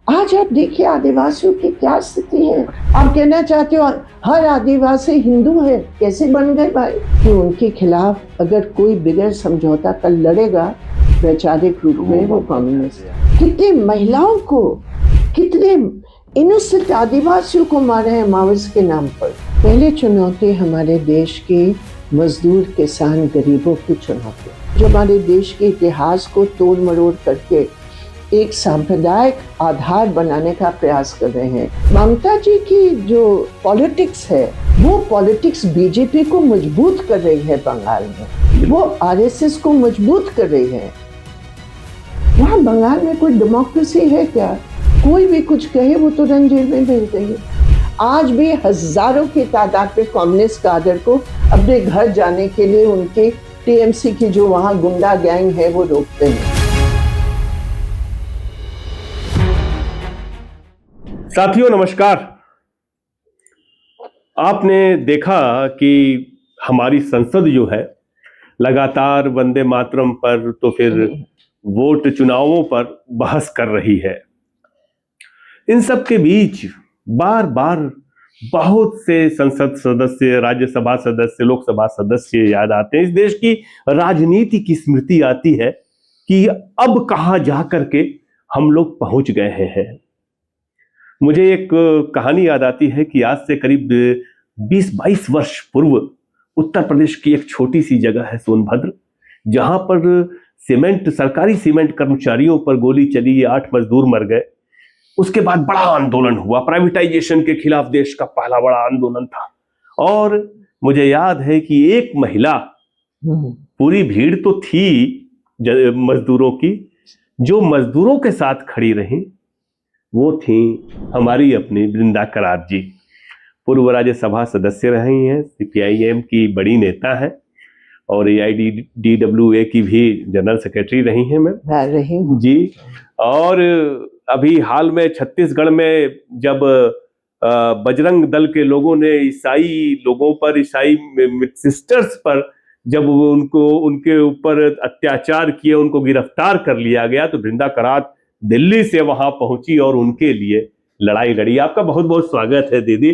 आज आप देखिए आदिवासियों की क्या स्थिति है। आप कहना चाहते हो हर आदिवासी हिंदू है, कैसे बन गए भाई? कि उनके खिलाफ अगर कोई बगैर समझौता कर लड़ेगा वैचारिक रूप में वो कम्युनिस्ट। कितने महिलाओं को, कितने इनोसेंट आदिवासियों को मारे हैं माओवाद के नाम पर। पहले चुनौती हमारे देश के मजदूर, किसान, गरीबों की चुनौती, जो हमारे देश के इतिहास को तोड़ मरोड़ करके एक सांप्रदायिक आधार बनाने का प्रयास कर रहे हैं। ममता जी की जो पॉलिटिक्स है, वो पॉलिटिक्स बीजेपी को मजबूत कर रही है बंगाल में, वो आरएसएस को मजबूत कर रही है। वहाँ बंगाल में कोई डेमोक्रेसी है क्या? कोई भी कुछ कहे वो तुरंत जेल में भेज देंगे। आज भी हजारों की तादाद पे कम्युनिस्ट काडर को अपने घर जाने के लिए उनके टीएमसी की जो वहाँ गुंडा गैंग है वो रोकते हैं। साथियों नमस्कार। आपने देखा कि हमारी संसद जो है लगातार वंदे मातरम पर तो फिर वोट चुनावों पर बहस कर रही है। इन सब के बीच बार बार बहुत से संसद सदस्य, राज्यसभा सदस्य, लोकसभा सदस्य याद आते हैं। इस देश की राजनीति की स्मृति आती है कि अब कहां जाकर के हम लोग पहुंच गए हैं। मुझे एक कहानी याद आती है कि आज से करीब 20-22 वर्ष पूर्व उत्तर प्रदेश की एक छोटी सी जगह है सोनभद्र, जहां पर सरकारी सीमेंट कर्मचारियों पर गोली चली, 8 मजदूर मर गए। उसके बाद बड़ा आंदोलन हुआ, प्राइवेटाइजेशन के खिलाफ देश का पहला बड़ा आंदोलन था। और मुझे याद है कि एक महिला, पूरी भीड़ तो थी मजदूरों की, जो मजदूरों के साथ खड़ी रही वो थी हमारी अपनी वृंदा करात जी। पूर्व राज्यसभा सदस्य रही हैं, सीपीआईएम की बड़ी नेता है और एआईडीडब्ल्यूए की भी जनरल सेक्रेटरी रही हैं मैम। रही हूँ जी। और अभी हाल में छत्तीसगढ़ में जब बजरंग दल के लोगों ने ईसाई लोगों पर, ईसाई सिस्टर्स पर जब उनके ऊपर अत्याचार किए, उनको गिरफ्तार कर लिया गया, तो वृंदा करात दिल्ली से वहां पहुंची और उनके लिए लड़ाई लड़ी। आपका बहुत बहुत स्वागत है दीदी।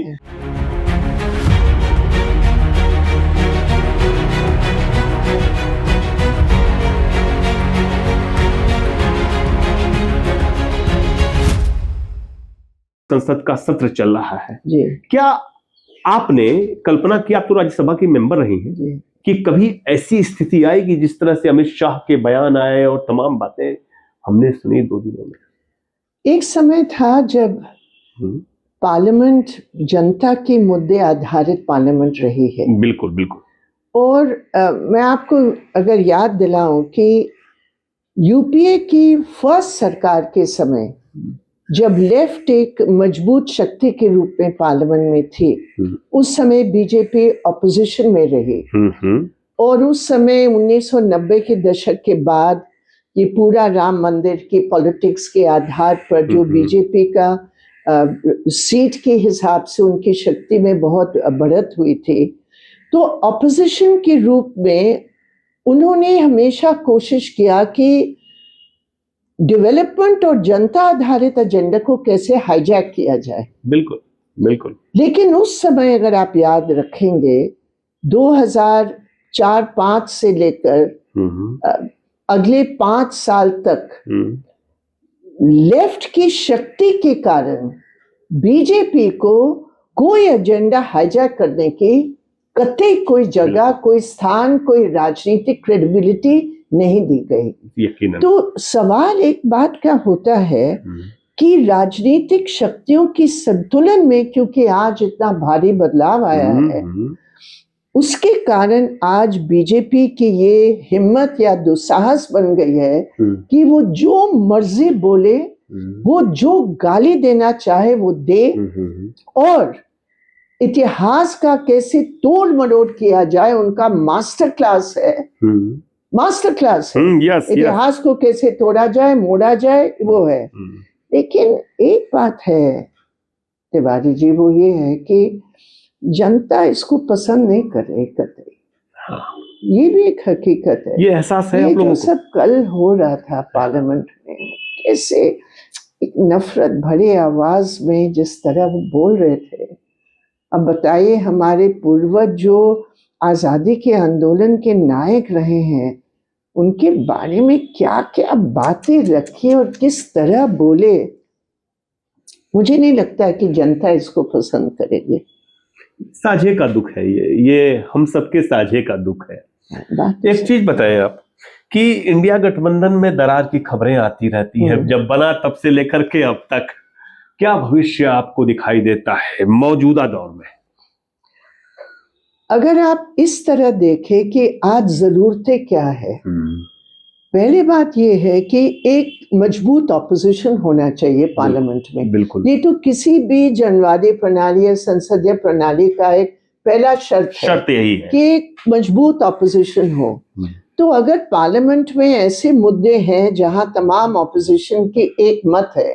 संसद का सत्र चल रहा है जी। क्या आपने कल्पना की, आप तो राज्यसभा की मेंबर रही हैं जी, कि कभी ऐसी स्थिति आएगी जिस तरह से अमित शाह के बयान आए और तमाम बातें हमने सुनी 2 दिनों में? एक समय था जब पार्लियामेंट जनता के मुद्दे आधारित पार्लियामेंट रही है। बिल्कुल बिल्कुल। और मैं आपको अगर याद दिलाऊं कि यूपीए की फर्स्ट सरकार के समय जब लेफ्ट एक मजबूत शक्ति के रूप में पार्लियामेंट में थी, उस समय बीजेपी ऑपोजिशन में रही। और उस समय 1990 के दशक के बाद ये पूरा राम मंदिर की पॉलिटिक्स के आधार पर जो बीजेपी का सीट के हिसाब से उनकी शक्ति में बहुत बढ़त हुई थी, तो ऑपोजिशन के रूप में उन्होंने हमेशा कोशिश किया कि डेवलपमेंट और जनता आधारित एजेंडा को कैसे हाईजैक किया जाए। बिल्कुल बिल्कुल। लेकिन उस समय अगर आप याद रखेंगे 2004-5 से लेकर अगले 5 साल तक लेफ्ट की शक्ति के कारण बीजेपी को कोई एजेंडा हाईजैक करने की कतई कोई जगह, कोई स्थान, कोई राजनीतिक क्रेडिबिलिटी नहीं दी गई। तो सवाल एक बात का होता है कि राजनीतिक शक्तियों की संतुलन में, क्योंकि आज इतना भारी बदलाव आया है, उसके कारण आज बीजेपी की ये हिम्मत या दुस्साहस बन गई है कि वो जो मर्जी बोले, वो जो गाली देना चाहे वो दे, और इतिहास का कैसे तोड़ मरोड़ किया जाए उनका मास्टर क्लास है। मास्टर क्लास है। इतिहास को कैसे तोड़ा जाए, मोड़ा जाए, वो है। लेकिन एक बात है तिवारी जी, वो ये है कि जनता इसको पसंद नहीं कर रही कतई। ये भी एक हकीकत है, ये एहसास है ये आप लोगों को। सब कल हो रहा था पार्लियामेंट में, कैसे एक नफरत भरे आवाज में जिस तरह वो बोल रहे थे, अब बताइए हमारे पूर्वज जो आजादी के आंदोलन के नायक रहे हैं, उनके बारे में क्या क्या बातें रखी और किस तरह बोले। मुझे नहीं लगता है कि जनता इसको पसंद करेगी। साझे का दुख है ये हम सबके साझे का दुख है। एक चीज बताएं आप कि इंडिया गठबंधन में दरार की खबरें आती रहती हैं, जब बना तब से लेकर के अब तक, क्या भविष्य आपको दिखाई देता है मौजूदा दौर में? अगर आप इस तरह देखें कि आज जरूरतें क्या है, पहली बात यह है कि एक मजबूत ऑपोजिशन होना चाहिए पार्लियामेंट में। बिल्कुल। ये तो किसी भी जनवादी प्रणाली या संसदीय प्रणाली का एक पहला शर्त यही है कि एक मजबूत ऑपोजिशन हो। तो अगर पार्लियामेंट में ऐसे मुद्दे हैं जहां तमाम ऑपोजिशन की एक मत है,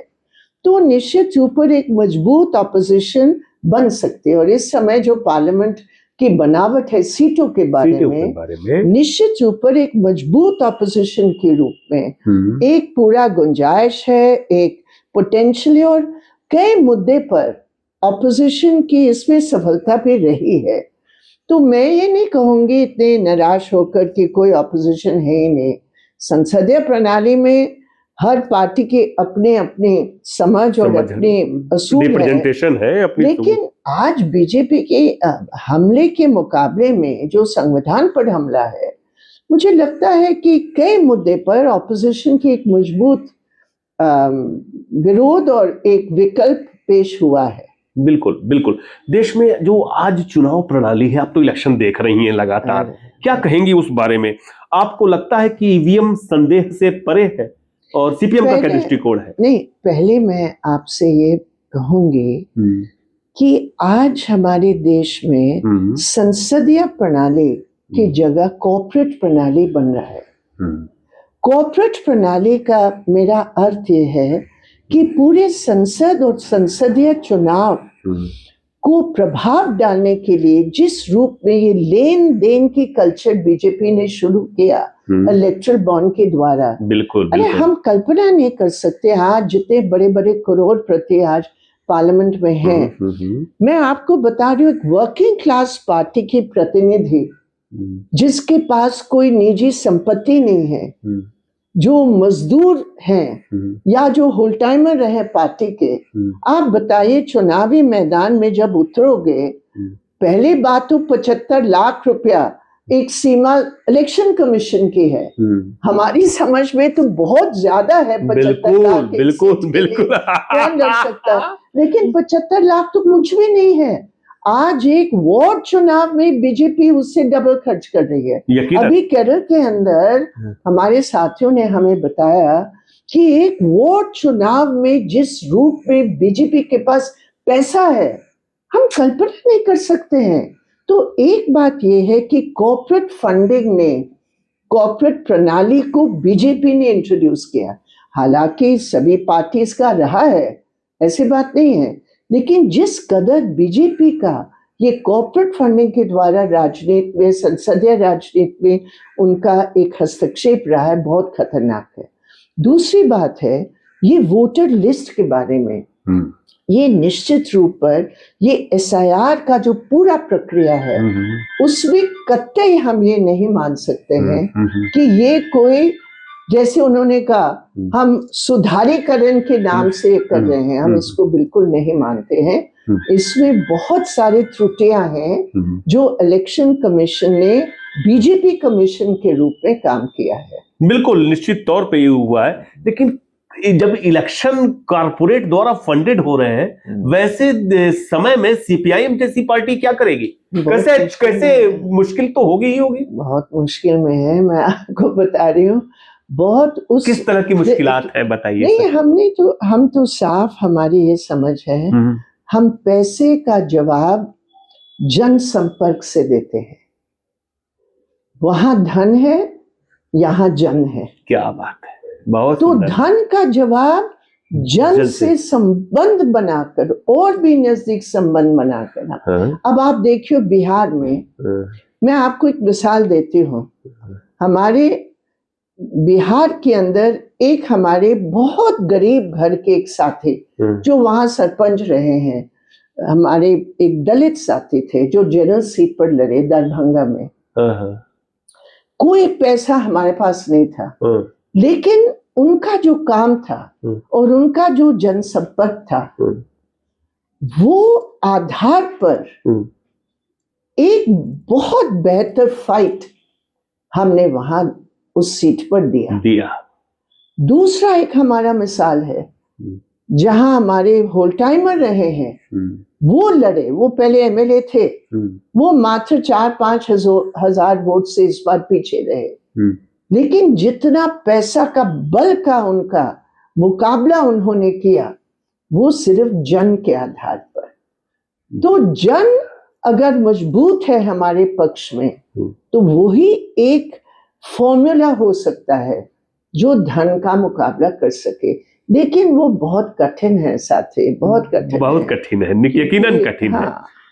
तो निश्चित ऊपर एक मजबूत ऑपोजिशन बन सकती है। और इस समय जो पार्लियामेंट की बनावट है सीटों के बारे में निश्चित ऊपर एक मजबूत ऑपोजिशन के रूप में एक पूरा गुंजाइश है, एक पोटेंशियल, और कई मुद्दे पर ऑपोजिशन की इसमें सफलता भी रही है। तो मैं ये नहीं कहूंगी इतने निराश होकर कि कोई ऑपोजिशन है ही नहीं। संसदीय प्रणाली में हर पार्टी के अपने अपने समझ और अपने असूल है अपनी, लेकिन आज बीजेपी के हमले के मुकाबले में जो संविधान पर हमला है, मुझे लगता है कि कई मुद्दे पर ऑपोजिशन की एक मजबूत विरोध और एक विकल्प पेश हुआ है। बिल्कुल बिल्कुल। देश में जो आज चुनाव प्रणाली है, आप तो इलेक्शन देख रही हैं लगातार, क्या कहेंगी उस बारे में? आपको लगता है कि ईवीएम संदेह से परे है और सीपीएम का क्या दृष्टिकोण है? नहीं, पहले मैं आपसे ये कहूंगी कि आज हमारे देश में संसदीय प्रणाली की जगह कॉर्पोरेट प्रणाली बन रहा है। कॉर्पोरेट प्रणाली का मेरा अर्थ ये है कि पूरे संसद और संसदीय चुनाव को प्रभाव डालने के लिए जिस रूप में ये लेन देन की कल्चर बीजेपी ने शुरू किया इलेक्ट्रल बॉन्ड के द्वारा, बिल्कुल, अरे हम कल्पना नहीं कर सकते आज जितने बड़े बड़े करोड़पति आज पार्लियामेंट में हैं। मैं आपको बता रही हूँ, एक वर्किंग क्लास पार्टी की प्रतिनिधि जिसके पास कोई निजी संपत्ति नहीं है, जो मजदूर हैं या जो होल टाइमर रहे पार्टी के, आप बताइए चुनावी मैदान में जब उतरोगे, पहली बात तो 75 लाख रुपया एक सीमा इलेक्शन कमीशन की है। हमारी समझ में तो बहुत ज्यादा है 75 लाख। बिल्कुल कौन कर सकता, लेकिन 75 लाख तो कुछ भी नहीं है। आज एक वार्ड चुनाव में बीजेपी उससे डबल खर्च कर रही है। अभी केरल के अंदर हमारे साथियों ने हमें बताया कि एक वार्ड चुनाव में जिस रूप में बीजेपी के पास पैसा है, हम कल्पना नहीं कर सकते हैं। तो एक बात यह है कि कॉर्पोरेट फंडिंग ने, कॉर्पोरेट प्रणाली को बीजेपी ने इंट्रोड्यूस किया। हालांकि सभी पार्टीज का रहा है, ऐसी बात नहीं है, लेकिन जिस कदर बीजेपी का ये कॉर्पोरेट फंडिंग के द्वारा राजनीति में, संसदीय राजनीति में उनका एक हस्तक्षेप रहा है, बहुत खतरनाक है। दूसरी बात है ये वोटर लिस्ट के बारे में, ये निश्चित रूप पर ये एसआईआर का जो पूरा प्रक्रिया है उसमें कतई हम ये नहीं मान सकते हैं कि ये कोई, जैसे उन्होंने कहा हम सुधारीकरण के नाम से कर रहे हैं, हम इसको बिल्कुल नहीं मानते हैं। इसमें बहुत सारी त्रुटियां हैं जो इलेक्शन कमीशन ने बीजेपी कमीशन के रूप में काम किया है। बिल्कुल निश्चित तौर पे ये हुआ है, लेकिन जब इलेक्शन कारपोरेट द्वारा फंडेड हो रहे हैं, वैसे समय में सीपीआईएम जैसी पार्टी क्या करेगी? कैसे मुश्किल तो होगी ही होगी। बहुत मुश्किल में है, मैं आपको बता रही हूँ। बहुत किस तरह की मुश्किलात है बताइए। नहीं, हम तो साफ, हमारी ये समझ है, हम पैसे का जवाब जनसंपर्क से देते हैं। वहां धन है, यहाँ जन है। क्या बात है, बहुत। तो धन का जवाब जन से संबंध बनाकर, और भी नजदीक संबंध बनाकर। अब आप देखियो बिहार में, मैं आपको एक मिसाल देती हूँ। हमारे बिहार के अंदर एक हमारे बहुत गरीब घर के एक साथी जो वहाँ सरपंच रहे हैं, हमारे एक दलित साथी थे जो जनरल सीट पर लड़े दरभंगा में। कोई पैसा हमारे पास नहीं था, लेकिन उनका जो काम था और उनका जो जनसंपर्क था, वो आधार पर एक बहुत बेहतर फाइट हमने वहां उस सीट पर दिया। दूसरा एक हमारा मिसाल है जहां हमारे होल टाइमर रहे हैं, वो लड़े, वो पहले एमएलए थे, वो मात्र 4-5 हजार वोट से इस बार पीछे रहे, लेकिन जितना पैसा का बल का उनका मुकाबला उन्होंने किया वो सिर्फ जन के आधार पर। तो जन अगर मजबूत है हमारे पक्ष में तो वही एक फॉर्मूला हो सकता है जो धन का मुकाबला कर सके, लेकिन वो बहुत कठिन है साथी, बहुत कठिन है, यकीनन कठिन है।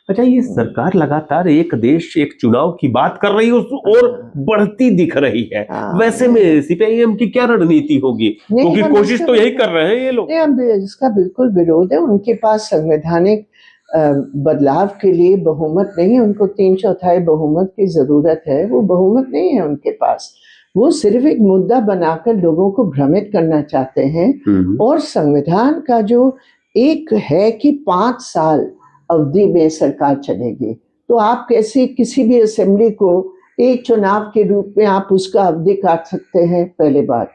अच्छा, ये सरकार लगातार एक देश एक चुनाव की बात कर रही है और बढ़ती दिख रही है, वैसे में सीपीआईएम की क्या रणनीति होगी? क्योंकि कोशिश तो यही कर रहे हैं ये लोग। इसका बिल्कुल विरोध है। उनके पास संवैधानिक बदलाव के लिए बहुमत नहीं है, उनको 3/4 बहुमत की जरूरत है, वो बहुमत नहीं है उनके पास। वो सिर्फ एक मुद्दा बनाकर लोगों को भ्रमित करना चाहते हैं। और संविधान का जो एक है कि 5 साल अवधि में सरकार चलेगी, तो आप कैसे किसी भी असेंबली को एक चुनाव के रूप में आप उसका अवधि काट सकते हैं? पहले बात।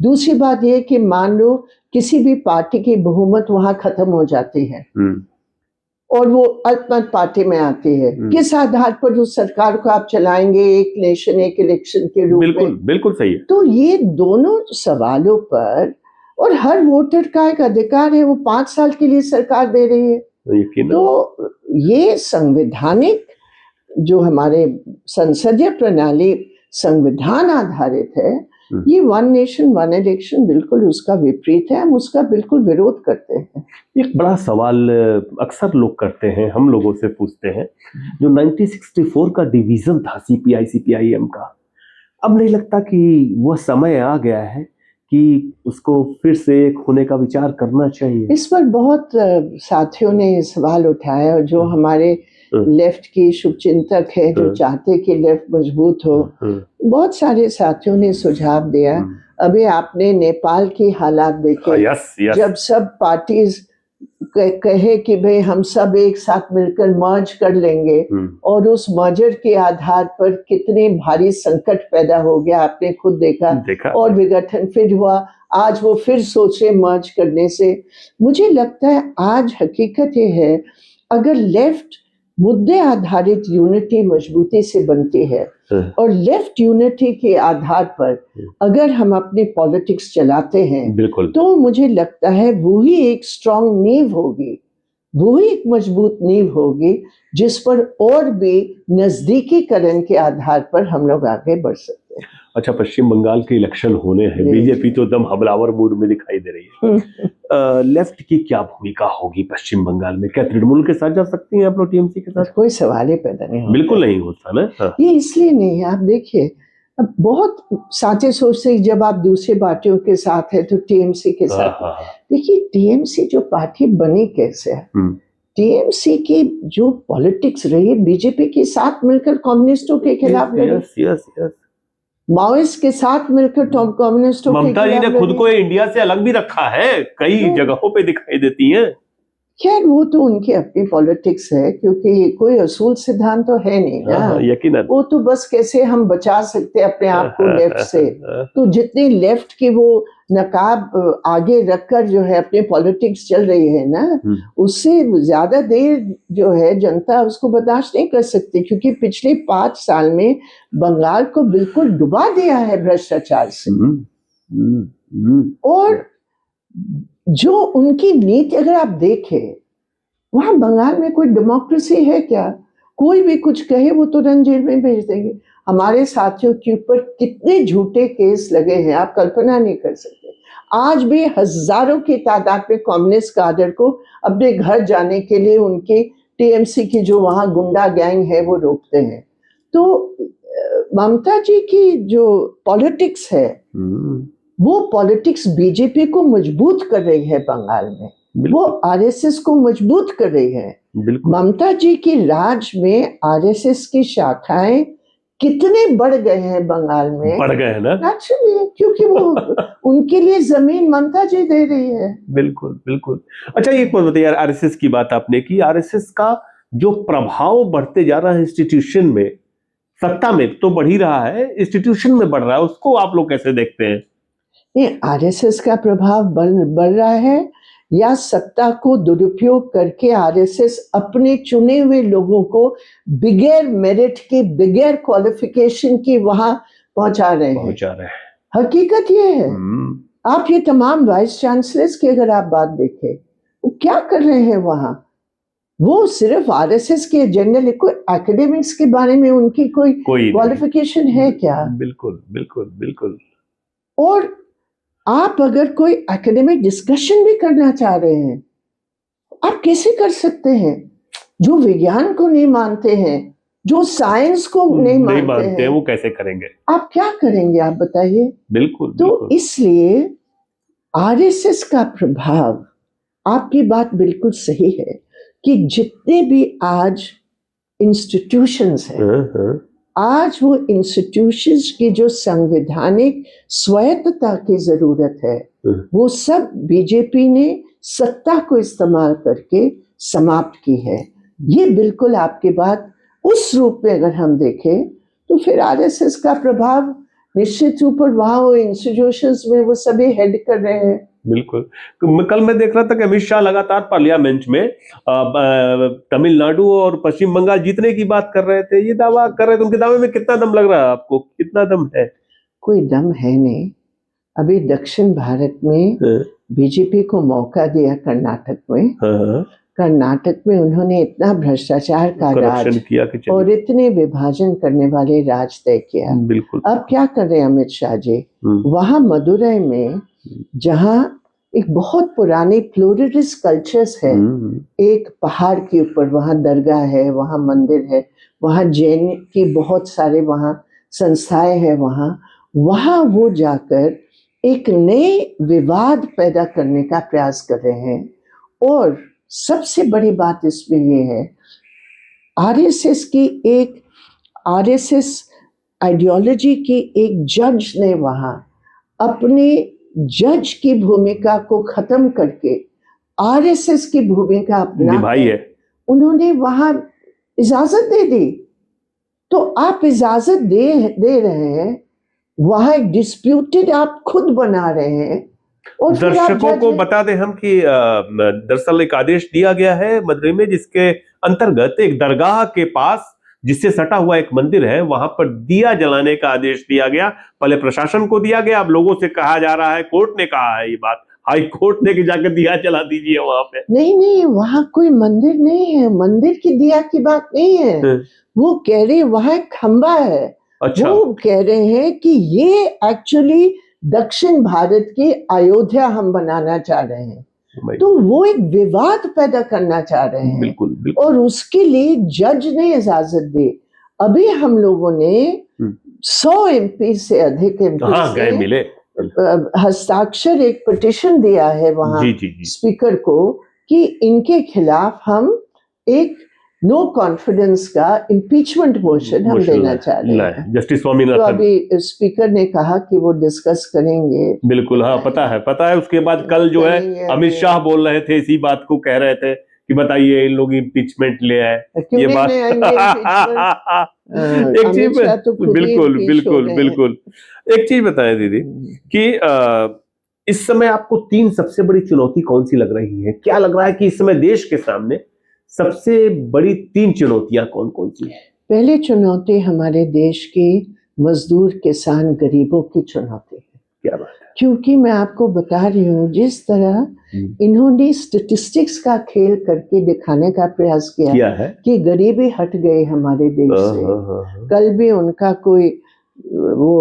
दूसरी बात यह कि मान लो किसी भी पार्टी की बहुमत वहां खत्म हो जाती है और वो अल्पमत पार्टी में आती है, किस आधार पर उस सरकार को आप चलाएंगे? एक नेशन एक इलेक्शन के रूप में। बिल्कुल सही है। तो ये दोनों सवालों पर, और हर वोटर का एक अधिकार है, वो 5 साल के लिए सरकार दे रही है। तो ये संवैधानिक जो हमारे संसदीय प्रणाली संविधान आधारित है, ये 1 नेशन 1 इलेक्शन बिल्कुल उसका विपरीत है, हम उसका बिल्कुल विरोध करते हैं। एक बड़ा सवाल अक्सर लोग करते हैं, हम लोगों से पूछते हैं, जो 1964 का डिवीजन था सीपीआई सीपीआईएम का, अब नहीं लगता कि वह समय आ गया है कि उसको फिर से एक होने का विचार करना चाहिए? इस पर बहुत साथियों ने सवाल उठाया, और जो हमारे लेफ्ट की शुभचिंतक है जो चाहते कि लेफ्ट मजबूत हो, बहुत सारे साथियों ने सुझाव दिया। अभी आपने नेपाल की हालात देखे, जब सब पार्टीज कहे कि भाई हम सब एक साथ मिलकर मर्ज कर लेंगे, और उस मर्जर के आधार पर कितने भारी संकट पैदा हो गया, आपने खुद देखा। और विघटन फिर हुआ, आज वो फिर सोचे मर्ज करने से। मुझे लगता है आज हकीकत ये है, अगर लेफ्ट मुद्दे आधारित यूनिटी मजबूती से बनती है और लेफ्ट यूनिटी के आधार पर अगर हम अपनी पॉलिटिक्स चलाते हैं, तो मुझे लगता है वही एक स्ट्रॉन्ग नींव होगी, वही एक मजबूत नींव होगी जिस पर और भी नजदीकीकरण के आधार पर हम लोग आगे बढ़ सकते हैं। अच्छा, पश्चिम बंगाल के इलेक्शन होने हैं, बीजेपी तो एकदम हमलावर मूड में दिखाई दे रही है। लेफ्ट की क्या भूमिका होगी पश्चिम बंगाल में? क्या तृणमूल के साथ जा सकती हैं आप लोग, टीएमसी के साथ? कोई सवाल ही पैदा नहीं होता। बिल्कुल नहीं होता ना। ये इसलिए नहीं है, आप देखिए, अब बहुत साथी सोचते हैं जब आप दूसरी पार्टियों के साथ है तो टीएमसी के साथ। देखिए, टीएमसी जो पार्टी बनी कैसे है, टीएमसी की जो पॉलिटिक्स रही, बीजेपी के साथ मिलकर कम्युनिस्टों के खिलाफ लड़ी, माओइस्ट के साथ मिलकर कम्युनिस्टों के खिलाफ। ममता जी ने खुद को इंडिया से अलग भी रखा है, कई जगहों पे दिखाई देती हैं। खैर, वो तो उनकी अपनी पॉलिटिक्स है, क्योंकि कोई असूल सिद्धांत तो है नहीं ना। यकीनन। वो तो बस कैसे हम बचा सकते हैं अपने आप को लेफ्ट से। तो जितनी लेफ्ट की वो नकाब आगे रखकर जो है अपनी पॉलिटिक्स चल रही है ना, उससे ज्यादा देर जो है जनता उसको बर्दाश्त नहीं कर सकती, क्योंकि पिछले 5 साल में बंगाल को बिल्कुल डुबा दिया है भ्रष्टाचार से। और जो उनकी नीति अगर आप देखें, वहां बंगाल में कोई डेमोक्रेसी है क्या? कोई भी कुछ कहे वो तुरंत जेल में भेज देंगे। हमारे साथियों के ऊपर कितने झूठे केस लगे हैं, आप कल्पना नहीं कर सकते। आज भी हजारों की तादाद में कम्युनिस्ट काडर को अपने घर जाने के लिए उनके टीएमसी की जो वहां गुंडा गैंग है वो रोकते हैं। तो ममता जी की जो पॉलिटिक्स है वो पॉलिटिक्स बीजेपी को मजबूत कर रही है बंगाल में, वो आरएसएस को मजबूत कर रही है। ममता जी की राज में आरएसएस की शाखाएं कितने बढ़ गए हैं बंगाल में, बढ़ गए हैं ना, नेचुरली, क्योंकि वो उनके लिए जमीन ममता जी दे रही है। बिल्कुल बिल्कुल। अच्छा एक बात बताइए, आरएसएस की बात आपने की, आरएसएस का जो प्रभाव बढ़ते जा रहा है इंस्टीट्यूशन में, सत्ता में तो बढ़ ही रहा है, इंस्टीट्यूशन में बढ़ रहा है, उसको आप लोग कैसे देखते हैं? नहीं, आरएसएस का प्रभाव बढ़ रहा है या सत्ता को दुरुपयोग करके आरएसएस अपने चुने हुए लोगों को बिगैर मेरिट के, बिगैर क्वालिफिकेशन की वहां पहुंचा रहे हैं। हकीकत ये है। आप ये तमाम वाइस चांसलर्स की अगर आप बात देखें, वो क्या कर रहे हैं वहां, वो सिर्फ आरएसएस के जनरल कोई एकेडमिक्स के बारे में उनकी कोई क्वालिफिकेशन है क्या? बिल्कुल बिल्कुल बिल्कुल। और आप अगर कोई एकेडमिक डिस्कशन भी करना चाह रहे हैं, आप कैसे कर सकते हैं? जो विज्ञान को नहीं मानते हैं, जो साइंस को नहीं मानते हैं, वो कैसे करेंगे? आप क्या करेंगे, आप बताइए। बिल्कुल। तो इसलिए आरएसएस का प्रभाव, आपकी बात बिल्कुल सही है कि जितने भी आज इंस्टीट्यूशंस हैं, आज वो इंस्टीट्यूशंस की जो संवैधानिक स्वायत्तता की जरूरत है, वो सब बीजेपी ने सत्ता को इस्तेमाल करके समाप्त की है। ये बिल्कुल आपकी बात उस रूप में अगर हम देखें तो फिर आरएसएस का प्रभाव निश्चित रूप से वहां वो इंस्टीट्यूशंस में वो सभी हेड कर रहे हैं। बिल्कुल। कल मैं देख रहा था कि अमित शाह लगातार पार्लियामेंट में तमिलनाडु और पश्चिम बंगाल जीतने की बात कर रहे थे, ये दावा कर रहे थे। उनके दावे में कितना दम लग रहा है आपको, कितना दम है? कोई दम है नहीं। अभी दक्षिण भारत में बीजेपी को मौका दिया कर्नाटक में, कर्नाटक में उन्होंने इतना भ्रष्टाचार का राज किया और इतने विभाजन करने वाले राज तय किया। बिल्कुल। अब क्या कर रहे हैं अमित शाह जी, वहां मदुरई में जहां एक बहुत पुरानी प्लूरलिस्ट कल्चर्स है, एक पहाड़ के ऊपर वहां दरगाह है, वहां मंदिर है, वहां जैन की बहुत सारे वहां संस्थाएं हैं, वहां वो जाकर एक नए विवाद पैदा करने का प्रयास कर रहे हैं। और सबसे बड़ी बात इसमें ये है, आरएसएस आइडियोलॉजी की एक जज ने वहां अपने जज की भूमिका को खत्म करके आरएसएस की भूमिका अपना निभाई है। उन्होंने वहां इजाजत दे दी। तो आप इजाजत दे रहे हैं, वहां एक डिस्प्यूटेड आप खुद बना रहे हैं। और दर्शकों को बता दें हम कि दरअसल एक आदेश दिया गया है मदुरई में, जिसके अंतर्गत एक दरगाह के पास जिससे सटा हुआ एक मंदिर है, वहां पर दिया जलाने का आदेश दिया गया। पहले प्रशासन को दिया गया, अब लोगों से कहा जा रहा है, कोर्ट ने कहा है ये बात, हाई कोर्ट ने कि जाकर दिया जला दीजिए वहां पे। नहीं, वहां कोई मंदिर नहीं है, मंदिर की दिया की बात नहीं है। वो कह रहे वहां एक खंबा है। अच्छा। वो कह रहे हैं कि ये एक्चुअली दक्षिण भारत की अयोध्या हम बनाना चाह रहे हैं, तो वो एक विवाद पैदा करना चाह रहे हैं। बिल्कुल। और उसके लिए जज ने इजाजत दी। अभी हम लोगों ने 100 एमपी से अधिक एमपी मिले हस्ताक्षर एक पिटीशन दिया है वहां स्पीकर को कि इनके खिलाफ हम एक नो कॉन्फिडेंस का इम्पीचमेंट मोशन हम देना चाह रहे हैं। जस्टिस स्वामीनाथन। तो अभी स्पीकर ने कहा कि वो डिस्कस करेंगे। बिल्कुल, हाँ, पता है। उसके बाद कल जो है अमित शाह बोल रहे थे, इसी बात को कह रहे थे कि बताइए इन लोग इम्पीचमेंट ले आए, ये बात। एक चीज बिल्कुल एक चीज बताएं दीदी कि इस समय आपको 3 सबसे बड़ी चुनौती कौन सी लग रही है? क्या लग रहा है कि इस समय देश के सामने सबसे बड़ी 3 चुनौतियां कौन कौन सी है? पहली चुनौती हमारे देश की मजदूर, किसान, गरीबों की चुनौती है। क्या बात है? क्योंकि मैं आपको बता रही हूँ, जिस तरह इन्होंने स्टैटिस्टिक्स का खेल करके दिखाने का प्रयास किया है कि गरीबी हट गई हमारे देश से। कल भी उनका कोई वो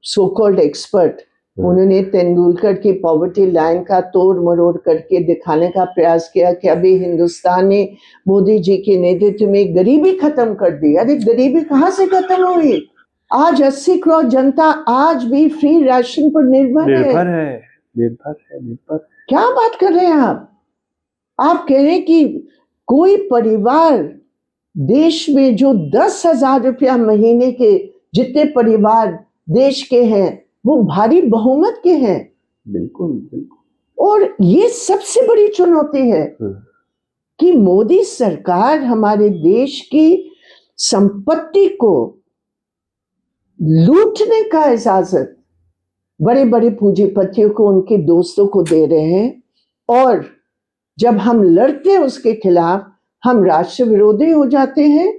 सो कॉल्ड एक्सपर्ट, उन्होंने तेंदुलकर की पॉवर्टी लाइन का तोड़ मरोड़ करके दिखाने का प्रयास किया कि अभी हिंदुस्तान ने मोदी जी के नेतृत्व में गरीबी खत्म कर दी। अरे गरीबी कहाँ से खत्म हुई? आज 80 करोड़ जनता आज भी फ्री राशन पर निर्भर है। निर्भर है, निर्भर है, निर्भर। क्या बात कर रहे हैं आप कह रहे हैं कि कोई परिवार देश में जो 10,000 रुपया महीने के जितने परिवार देश के हैं वो भारी बहुमत के हैं। बिल्कुल बिल्कुल। और ये सबसे बड़ी चुनौती है कि मोदी सरकार हमारे देश की संपत्ति को लूटने का इजाजत बड़े बड़े पूंजीपतियों को, उनके दोस्तों को दे रहे हैं। और जब हम लड़ते हैं उसके खिलाफ हम राष्ट्र विरोधी हो जाते हैं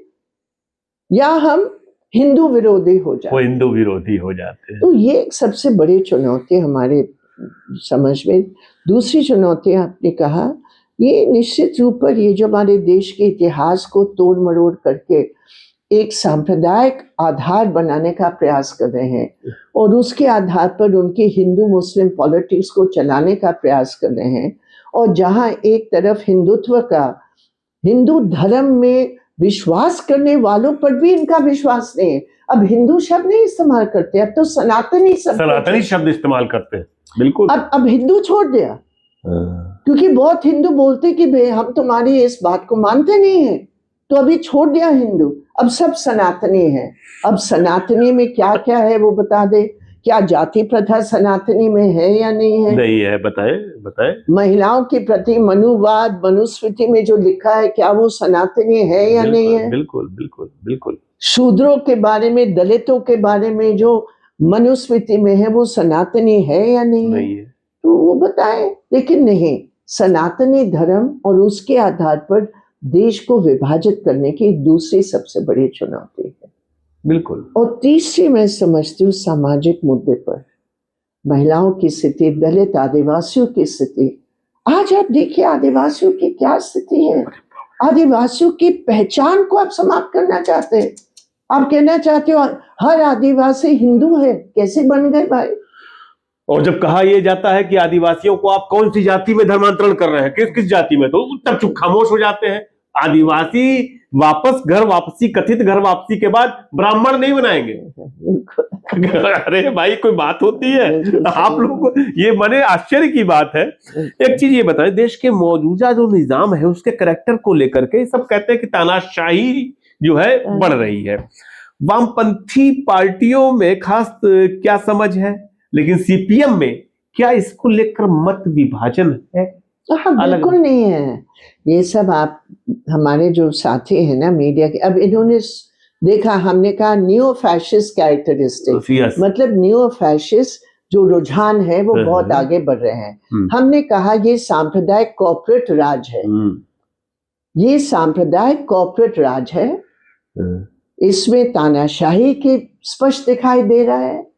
या हम हिंदू विरोधी हो जाते हैं। वो हिंदू विरोधी हो जाते हैं। तो ये एक सबसे बड़ी चुनौती हमारे समझ में। दूसरी चुनौती आपने कहा, ये निश्चित रूप पर ये जो हमारे देश के इतिहास को तोड़ मरोड़ करके एक सांप्रदायिक आधार बनाने का प्रयास कर रहे हैं और उसके आधार पर उनकी हिंदू मुस्लिम पॉलिटिक्स को चलाने का प्रयास कर रहे हैं। और जहां एक तरफ हिंदुत्व का, हिंदू धर्म में विश्वास करने वालों पर भी इनका विश्वास नहीं है। अब हिंदू शब्द नहीं इस्तेमाल करते, अब तो सनातनी शब्द इस्तेमाल करते हैं। बिल्कुल। अब हिंदू छोड़ दिया क्योंकि बहुत हिंदू बोलते कि भाई हम तुम्हारी इस बात को मानते नहीं है, तो अभी छोड़ दिया हिंदू, अब सब सनातनी है। अब सनातनी में क्या क्या है वो बता दे। क्या जाति प्रथा सनातनी में है या नहीं है? नहीं है, बताएं बताएं। महिलाओं के प्रति मनुवाद, मनुस्मृति में जो लिखा है क्या वो सनातनी है या नहीं है? बिल्कुल बिल्कुल बिल्कुल। शूद्रों के बारे में, दलितों के बारे में जो मनुस्मृति में है वो सनातनी है या नहीं है? तो वो बताएं। लेकिन नहीं, सनातनी धर्म और उसके आधार पर देश को विभाजित करने की दूसरी सबसे बड़ी चुनौती है। बिल्कुल। और तीसरी मैं समझती हूँ सामाजिक मुद्दे पर महिलाओं की स्थिति, दलित आदिवासियों की स्थिति। आज आप देखिए आदिवासियों की क्या स्थिति है। आदिवासियों की पहचान को आप समाप्त करना चाहते हैं। आप कहना चाहते हो हर आदिवासी हिंदू है। कैसे बन गए भाई? और जब कहा यह जाता है कि आदिवासियों को आप कौन सी जाति में धर्मांतरण कर रहे हैं, किस किस जाति में, तो तब चुप खामोश हो जाते हैं। आदिवासी वापस घर वापसी, कथित घर वापसी के बाद ब्राह्मण नहीं बनाएंगे। अरे भाई कोई बात होती है? आप लोगों को ये बड़े आश्चर्य की बात है। एक चीज ये बताएं, देश के मौजूदा जो निजाम है उसके करैक्टर को लेकर के सब कहते हैं कि तानाशाही जो है बढ़ रही है। वामपंथी पार्टियों में खास क्या समझ है, लेकिन सीपीएम में क्या इसको लेकर मत विभाजन है? हाँ, बिल्कुल नहीं है। ये सब आप हमारे जो साथी हैं ना मीडिया के, अब इन्होंने देखा, हमने कहा न्यू फैशिस्ट कैरेक्टरिस्टिक, मतलब न्यू फैशिस्ट जो रुझान है वो बहुत आगे बढ़ रहे हैं। हमने कहा ये सांप्रदायिक कॉर्पोरेट राज है, ये सांप्रदायिक कॉर्पोरेट राज है। इसमें तानाशाही के स्पष्ट दिखाई दे रहा है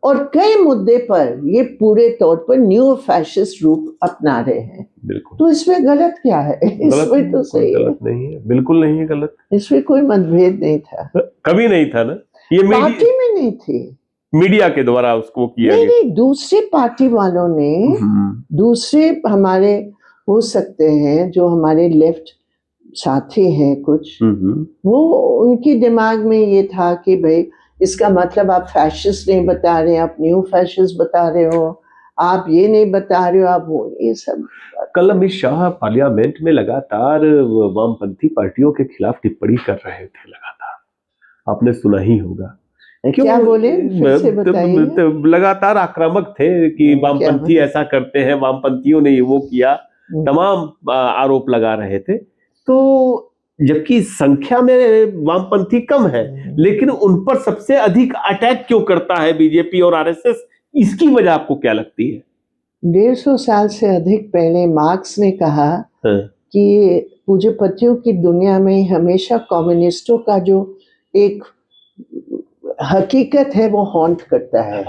और कई मुद्दे पर ये पूरे तौर पर न्यू फैशिस्ट रूप अपना रहे हैं। बिल्कुल। तो इसमें गलत क्या है? इसमें तो सही है। गलत नहीं है, बिल्कुल नहीं है गलत। इसमें कोई मतभेद नहीं था, कभी नहीं था ना। ये पार्टी में नहीं थी, मीडिया के द्वारा उसको किया गया। नहीं, दूसरी पार्टी वालों ने, दूसरे हमारे हो सकते हैं जो हमारे लेफ्ट साथी हैं कुछ, वो उनकी दिमाग में ये था कि भाई इसका मतलब आप फैशिस्ट नहीं बता रहे, आप न्यू फैशिस्ट बता रहे हो, आप ये नहीं बता रहे हो, आप वो, ये सब। कल अमित शाह पार्लियामेंट में लगातार वामपंथी पार्टियों के खिलाफ टिप्पणी कर रहे थे लगातार, आपने सुना ही होगा। क्या बोले? फिर से बताइए। लगातार आक्रामक थे कि वामपंथी ऐसा करते हैं, वामपंथियों ने वो किया, तमाम आरोप लगा रहे थे। तो जबकि संख्या में वामपंथी कम है, लेकिन उन पर सबसे अधिक अटैक क्यों करता है बीजेपी और आरएसएस? इसकी वजह आपको क्या लगती है? 150 साल से अधिक पहले मार्क्स ने कहा कि पूंजीपतियों की दुनिया में हमेशा कम्युनिस्टों का जो एक हकीकत है वो हॉन्ट करता है।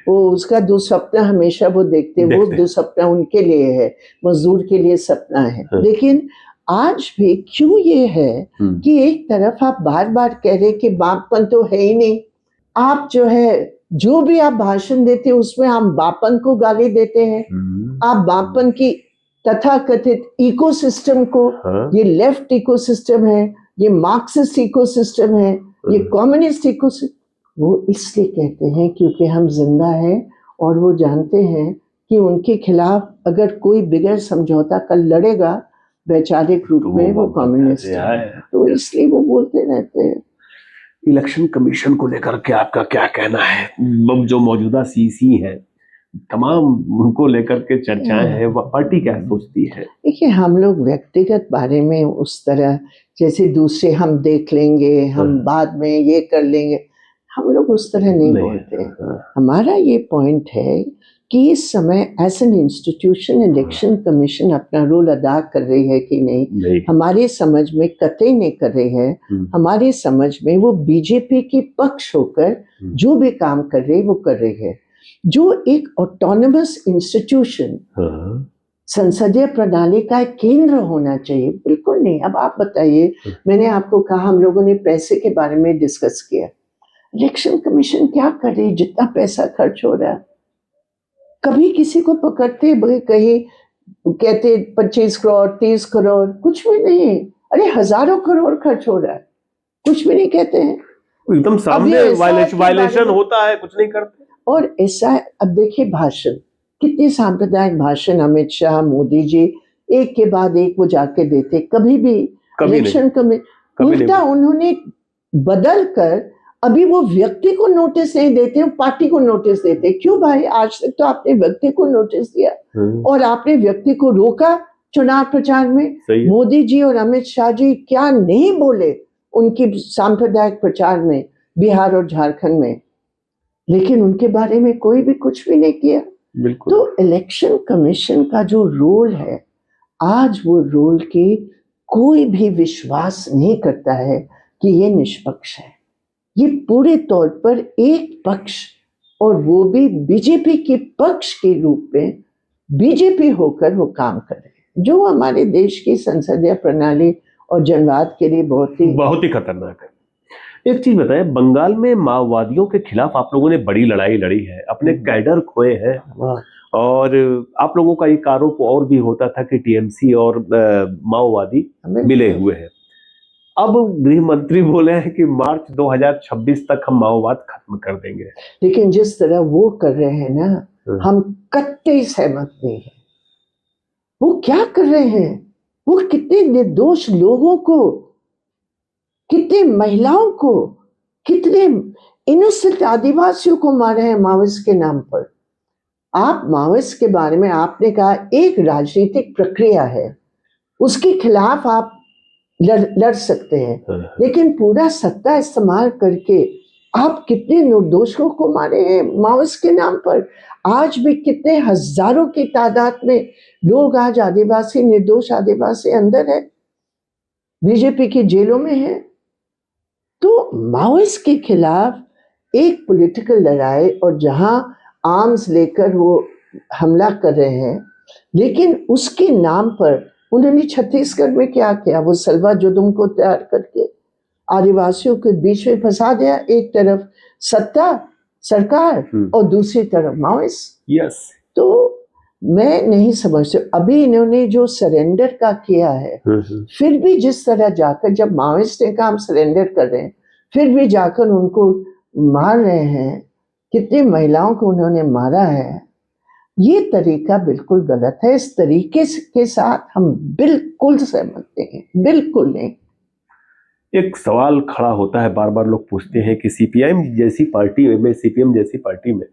वो उसका दुस्वप्न हमेशा वो देखते हैं। वो दुस्वप्न उनके लिए है, मजदूर के लिए सपना है। लेकिन आज भी क्यों ये है कि एक तरफ आप बार बार कह रहे कि बापपन तो है ही नहीं, आप जो है जो भी आप भाषण देते हैं उसमें आप बापन को गाली देते हैं। आप बापन की तथाकथित इकोसिस्टम को, ये लेफ्ट इकोसिस्टम है, ये मार्क्सिस्ट इकोसिस्टम है, ये कम्युनिस्ट इकोसिस्टम, वो इसलिए कहते हैं क्योंकि हम जिंदा हैं और वो जानते हैं कि उनके खिलाफ अगर कोई बिगैर समझौता कर लड़ेगा वैचारिक रूप तो में वो वापस कम्युनिस्ट ऐसे है। आए। तो इसलिए वो बोलते रहते हैं। इलेक्शन कमीशन को लेकर के आपका क्या कहना है? अब जो मौजूदा सीसी है, तमाम उनको लेकर के चर्चाएं हैं, वह पार्टी क्या सोचती है? देखिए, हम लोग व्यक्तिगत बारे में उस तरह जैसे दूसरे हम देख लेंगे, हम बाद में ये कर लेंगे, हम लोग उस तरह नहीं बोलते। हमारा ये पॉइंट है कि इस समय as an institution election commission अपना रोल अदा कर रही है कि नहीं, हमारे समझ में कतई नहीं कर रही है। हमारे समझ में वो बीजेपी के पक्ष होकर जो भी काम कर रही है वो कर रही है। जो एक ऑटोनमस इंस्टीट्यूशन संसदीय प्रणाली का एक केंद्र होना चाहिए, बिल्कुल नहीं। अब आप बताइए, मैंने आपको कहा हम लोगों ने पैसे के बारे में डिस्कस किया। इलेक्शन कमीशन क्या कर रही, जितना पैसा खर्च हो रहा है, कभी किसी को पकड़ते कहीं कहते 25 करोड़ 30 करोड़, कुछ भी नहीं। अरे हजारों करोड़ खर्च हो रहा है, कुछ भी नहीं कहते हैं। एकदम सामने वायलेशन होता है, कुछ नहीं करते। और ऐसा, अब देखिए भाषण, कितने सांप्रदायिक भाषण अमित शाह, मोदी जी एक के बाद एक वो जाके देते, कभी भी इलेक्शन उल्टा उन्होंने बदल कर अभी वो व्यक्ति को नोटिस नहीं देते, पार्टी को नोटिस देते। क्यों भाई, आज तक तो आपने व्यक्ति को नोटिस दिया और आपने व्यक्ति को रोका चुनाव प्रचार में। मोदी जी और अमित शाह जी क्या नहीं बोले उनकी सांप्रदायिक प्रचार में बिहार और झारखंड में, लेकिन उनके बारे में कोई भी कुछ भी नहीं किया। तो इलेक्शन कमीशन का जो रोल है, आज वो रोल के कोई भी विश्वास नहीं करता है कि ये निष्पक्ष है। ये पूरे तौर पर एक पक्ष, और वो भी बीजेपी के पक्ष के रूप में बीजेपी होकर वो काम कर रहे हैं, जो हमारे देश की संसदीय प्रणाली और जनवाद के लिए बहुत ही खतरनाक है। एक चीज बताएं, बंगाल में माओवादियों के खिलाफ आप लोगों ने बड़ी लड़ाई लड़ी है, अपने कैडर खोए हैं, और आप लोगों का एक आरोप और भी होता था कि टीएमसी और माओवादी मिले हुए हैं। अब गृह मंत्री बोले हैं कि मार्च 2026 तक हम माओवाद खत्म कर देंगे। लेकिन जिस तरह वो कर रहे हैं ना, हम कतई सहमत नहीं है। वो क्या कर रहे हैं, वो कितने निर्दोष लोगों को, कितने महिलाओं को, कितने इनोसेंट आदिवासियों को मारे हैं माओवाद के नाम पर। आप माओवाद के बारे में आपने कहा एक राजनीतिक प्रक्रिया है, उसके खिलाफ आप लड़ सकते हैं, लेकिन पूरा सत्ता इस्तेमाल करके आप कितने निर्दोषों को मारे हैं माओवाद के नाम पर। आज भी कितने हजारों की तादाद में लोग आज आदिवासी, निर्दोष आदिवासी अंदर है, बीजेपी की जेलों में है। तो माओवाद के खिलाफ एक पॉलिटिकल लड़ाई, और जहां आर्म्स लेकर वो हमला कर रहे हैं, लेकिन उसके नाम पर उन्होंने छत्तीसगढ़ में क्या किया, वो सलवा जुदुम को तैयार करके आदिवासियों के बीच में फंसा दिया। एक तरफ सत्ता सरकार और दूसरी तरफ माओवाद। तो मैं नहीं समझती, अभी इन्होंने जो सरेंडर का किया है, फिर भी जिस तरह जाकर, जब माओवाद ने कहा हम सरेंडर कर रहे हैं, फिर भी जाकर उनको मार रहे हैं, कितनी महिलाओं को उन्होंने मारा है। ये तरीका बिल्कुल गलत है। इस तरीके के साथ हम बिल्कुल सहमत नहीं, बिल्कुल नहीं। एक सवाल खड़ा होता है, बार बार लोग पूछते हैं कि सीपीएम जैसी पार्टी में, सीपीएम जैसी पार्टी में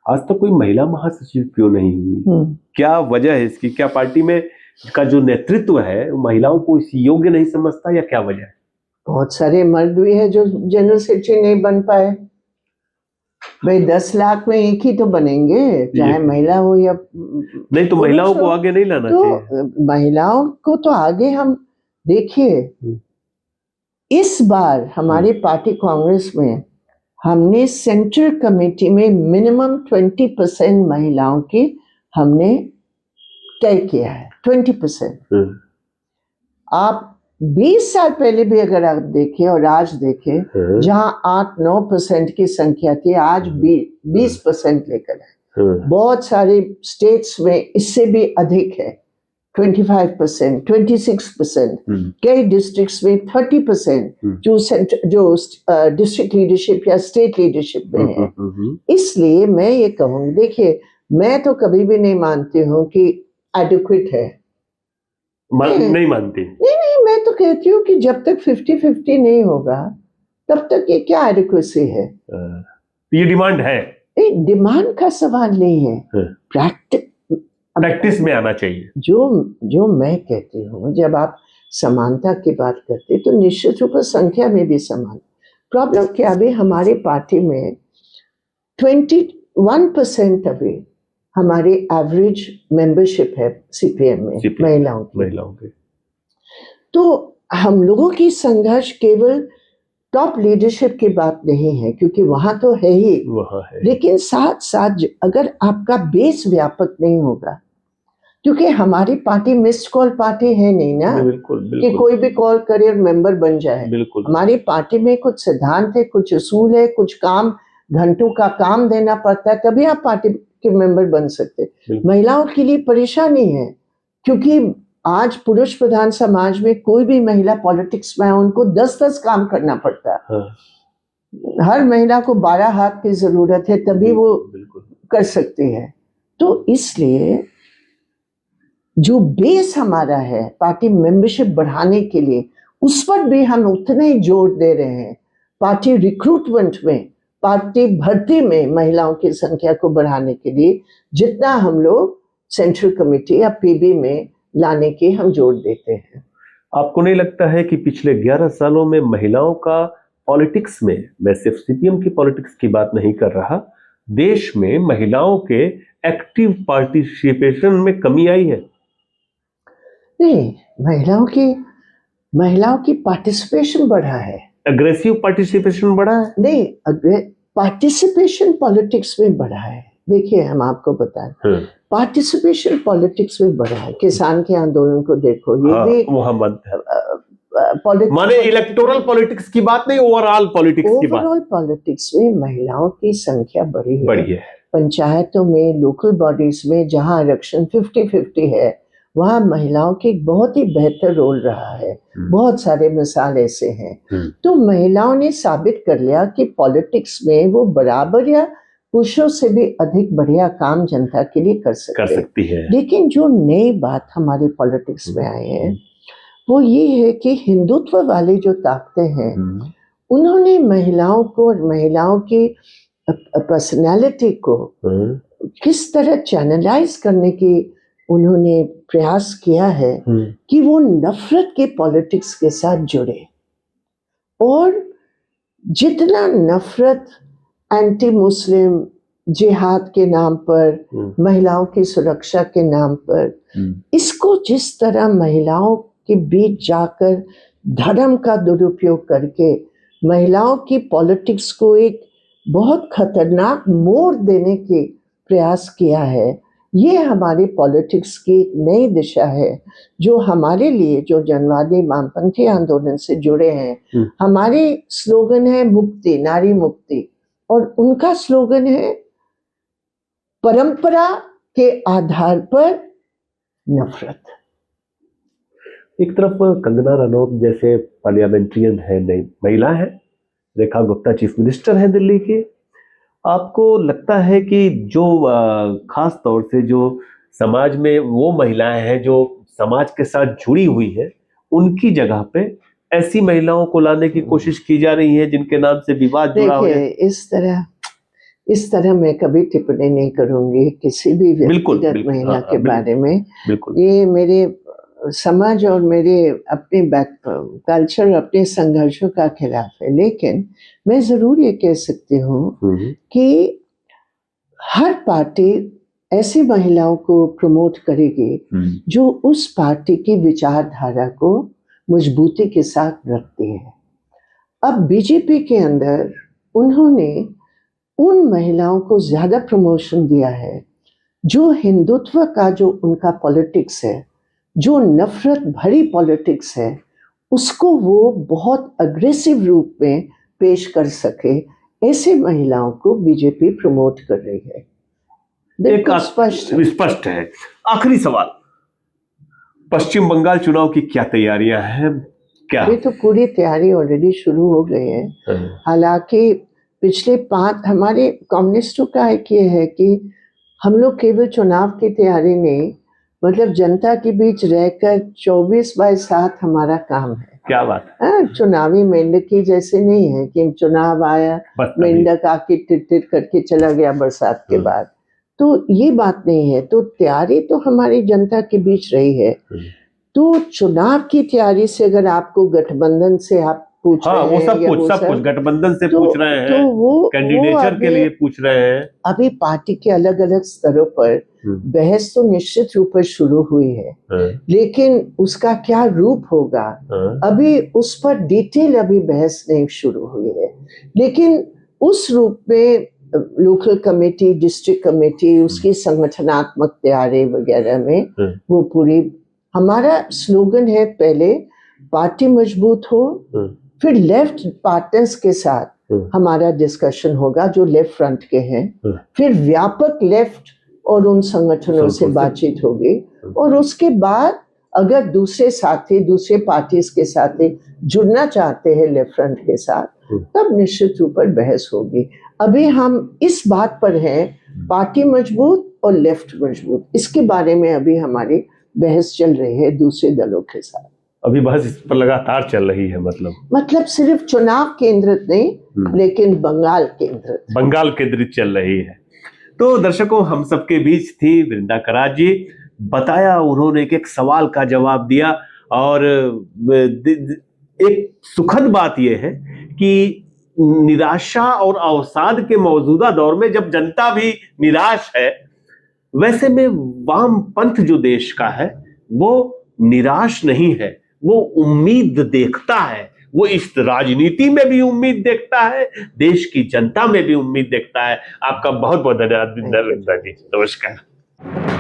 आज तक कोई महिला महासचिव क्यों नहीं हुई? क्या वजह है इसकी? क्या पार्टी में का जो नेतृत्व है महिलाओं को इस योग्य नहीं समझता, या क्या वजह है? बहुत सारे मर्द भी है जो जनरल सेक्रेटरी नहीं बन पाए। भाई 10 लाख में एक ही तो बनेंगे, चाहे महिला हो या नहीं। तो महिलाओं को आगे नहीं लाना चाहिए? महिलाओं को तो आगे, हम देखिए इस बार हमारी पार्टी कांग्रेस में हमने सेंट्रल कमेटी में मिनिमम 20% महिलाओं की हमने तय किया है। 20%। आप 20 साल पहले भी अगर आप देखें और आज देखें, जहां 8-9% की संख्या थी, आज 20% लेकर है। बहुत सारे स्टेट्स में इससे भी अधिक है। 25%, 26%, कई डिस्ट्रिक्ट्स में 30% जो डिस्ट्रिक्ट लीडरशिप या स्टेट लीडरशिप में है। इसलिए मैं ये कहूँगी, देखिए मैं तो कभी भी नहीं मानती हूँ कि एडिक्वेट है, नहीं मानती। नहीं, मैं तो कहती हूँ कि जब तक 50-50 नहीं होगा तब तक ये क्या एडिक्वेसी है। ये डिमांड है, डिमांड का सवाल नहीं है, प्रैक्टिस में आना चाहिए। जो मैं कहती हूँ, जब आप समानता की बात करते तो निश्चित रूप से संख्या में भी समान। प्रॉब्लम क्या, अभी हमारे पार्टी में 21% अभी हमारी एवरेज मेंबरशिप है सीपीएम में महिलाओं की। तो हम लोगों की संघर्ष केवल टॉप लीडरशिप की बात नहीं है, क्योंकि वहां तो है ही, लेकिन साथ साथ अगर आपका बेस व्यापक नहीं होगा, क्योंकि हमारी पार्टी मिस्ड कॉल पार्टी है नहीं ना, बिल्कुल। कि कोई भी कॉल करे और मेंबर बन जाए। हमारी पार्टी में कुछ सिद्धांत है, कुछ उसूल है, कुछ काम, घंटों का काम देना पड़ता है, तभी आप पार्टी के मेंबर बन सकते। महिलाओं के लिए परेशानी है, क्योंकि आज पुरुष प्रधान समाज में कोई भी महिला पॉलिटिक्स में है, उनको 10-10 काम करना पड़ता है। हर महिला को 12 हाथ की जरूरत है, तभी वो कर सकती है। तो इसलिए जो बेस हमारा है पार्टी मेंबरशिप बढ़ाने के लिए, उस पर भी हम उतना ही जोर दे रहे हैं। पार्टी रिक्रूटमेंट में, पार्टी भर्ती में महिलाओं की संख्या को बढ़ाने के लिए जितना हम लोग सेंट्रल कमेटी या पीबी में लाने के हम जोर देते हैं। आपको नहीं लगता है कि पिछले 11 सालों में महिलाओं का पॉलिटिक्स में, मैं सिर्फ सीपीएम की पॉलिटिक्स की बात नहीं कर रहा, देश में महिलाओं के एक्टिव पार्टिसिपेशन में कमी आई है? नहीं, महिलाओं की पार्टिसिपेशन बढ़ा है। एग्रेसिव पार्टिसिपेशन बढ़ा है? नहीं, पार्टिसिपेशन पॉलिटिक्स में बढ़ा है। देखिए हम आपको बताएं, पार्टिसिपेशन पॉलिटिक्स में बढ़ा है। किसान के आंदोलन को देखो, ये भी माने इलेक्टोरल पॉलिटिक्स की बात नहीं, ओवरऑल पॉलिटिक्स की बात। ओवरऑल पॉलिटिक्स में महिलाओं की संख्या बढ़ी है। पंचायतों में, लोकल बॉडीज में जहां आरक्षण 50-50 है, वहां महिलाओं की बहुत ही बेहतर रोल रहा है। बहुत सारे मिसाल ऐसे हैं। तो महिलाओं ने साबित कर लिया कि पॉलिटिक्स में वो बराबर या पुरुषों से भी अधिक बढ़िया काम जनता के लिए कर सकती है। लेकिन जो नई बात हमारी पॉलिटिक्स में आई है वो ये है कि हिंदुत्व वाले जो ताकतें हैं, उन्होंने महिलाओं को और महिलाओं की पर्सनैलिटी को किस तरह चैनलाइज करने की उन्होंने प्रयास किया है कि वो नफरत के पॉलिटिक्स के साथ जुड़े। और जितना नफरत एंटी मुस्लिम, जिहाद के नाम पर, महिलाओं की सुरक्षा के नाम पर, इसको जिस तरह महिलाओं के बीच जाकर धर्म का दुरुपयोग करके महिलाओं की पॉलिटिक्स को एक बहुत खतरनाक मोड़ देने के प्रयास किया है, ये हमारी पॉलिटिक्स की नई दिशा है। जो हमारे लिए, जो जनवादी वामपंथी आंदोलन से जुड़े हैं, हमारे स्लोगन है मुक्ति, नारी मुक्ति, और उनका स्लोगन है परंपरा के आधार पर नफरत। एक तरफ कंगना रनौत जैसे पार्लियामेंट्रियन है, नई महिला है, रेखा गुप्ता चीफ मिनिस्टर है दिल्ली के। आपको लगता है कि जो खास तौर से जो समाज में वो महिलाएं हैं जो समाज के साथ जुड़ी हुई है, उनकी जगह पे ऐसी महिलाओं को लाने की कोशिश की जा रही है जिनके नाम से विवाद जुड़ा हो? इस तरह मैं कभी टिप्पणी नहीं करूंगी किसी भी व्यक्तिगत महिला के बारे में। ये मेरे समाज और मेरे अपने कल्चर, अपने संघर्षों का खिलाफ है। लेकिन मैं जरूर ये कह सकती हूँ कि हर पार्टी ऐसी महिलाओं को प्रमोट करेगी जो उस पार्टी की विचारधारा को मजबूती के साथ रखती है। अब बीजेपी के अंदर उन्होंने उन महिलाओं को ज्यादा प्रमोशन दिया है जो हिंदुत्व का, जो उनका पॉलिटिक्स है, जो नफरत भरी पॉलिटिक्स है, उसको वो बहुत अग्रेसिव रूप में पेश कर सके। ऐसे महिलाओं को बीजेपी प्रमोट कर रही है। एक स्पष्ट है। आखिरी सवाल, पश्चिम बंगाल चुनाव की क्या तैयारियां हैं, क्या? अभी तो पूरी तैयारी ऑलरेडी शुरू हो गई है। हालांकि पिछले 5 हमारे कम्युनिस्टों का एक ये है कि हम लोग केवल चुनाव की तैयारी नहीं, मतलब जनता के बीच रहकर 24/7 हमारा काम है। क्या बात है। चुनावी मेंढकी जैसे नहीं है कि चुनाव आया मेंढक आके टिट करके चला गया बरसात के बाद, तो ये बात नहीं है। तो तैयारी तो हमारी जनता के बीच रही है। तो चुनाव की तैयारी से अगर आपको गठबंधन से आप पूछ रहे हैं, वो सब कुछ गठबंधन से पूछ रहे हैं, तो वो कैंडिडेचर के लिए पूछ रहे हैं। अभी पार्टी के अलग अलग स्तरों पर बहस तो निश्चित रूप से शुरू हुई है, लेकिन उसका क्या रूप होगा अभी उस पर डिटेल अभी बहस नहीं शुरू हुई है। लेकिन उस रूप में लोकल कमेटी, डिस्ट्रिक्ट कमेटी, उसकी संगठनात्मक तैयारी वगैरह में वो पूरी, हमारा स्लोगन है पहले पार्टी मजबूत हो, फिर लेफ्ट पार्टनर्स के साथ हमारा डिस्कशन होगा जो लेफ्ट फ्रंट के हैं, फिर व्यापक लेफ्ट और उन संगठनों से बातचीत होगी, और उसके बाद अगर दूसरे साथी दूसरे पार्टीज के साथ जुड़ना चाहते हैं लेफ्ट फ्रंट के साथ, तब निश्चित रूप पर बहस होगी। अभी हम इस बात पर हैं पार्टी मजबूत और लेफ्ट मजबूत, इसके बारे में अभी हमारी बहस चल रही है दूसरे दलों के साथ। अभी बहस इस पर लगातार चल रही है, मतलब सिर्फ चुनाव केंद्रित नहीं, लेकिन बंगाल केंद्रित चल रही है। तो दर्शकों, हम सबके बीच थी वृंदा करात जी। बताया उन्होंने कि एक सवाल का जवाब दिया, और एक सुखद बात यह है कि निराशा और अवसाद के मौजूदा दौर में जब जनता भी निराश है, वैसे में वाम पंथ जो देश का है वो निराश नहीं है, वो उम्मीद देखता है। वो इस राजनीति में भी उम्मीद देखता है, देश की जनता में भी उम्मीद देखता है। आपका बहुत बहुत धन्यवाद वृंदा जी, नमस्कार।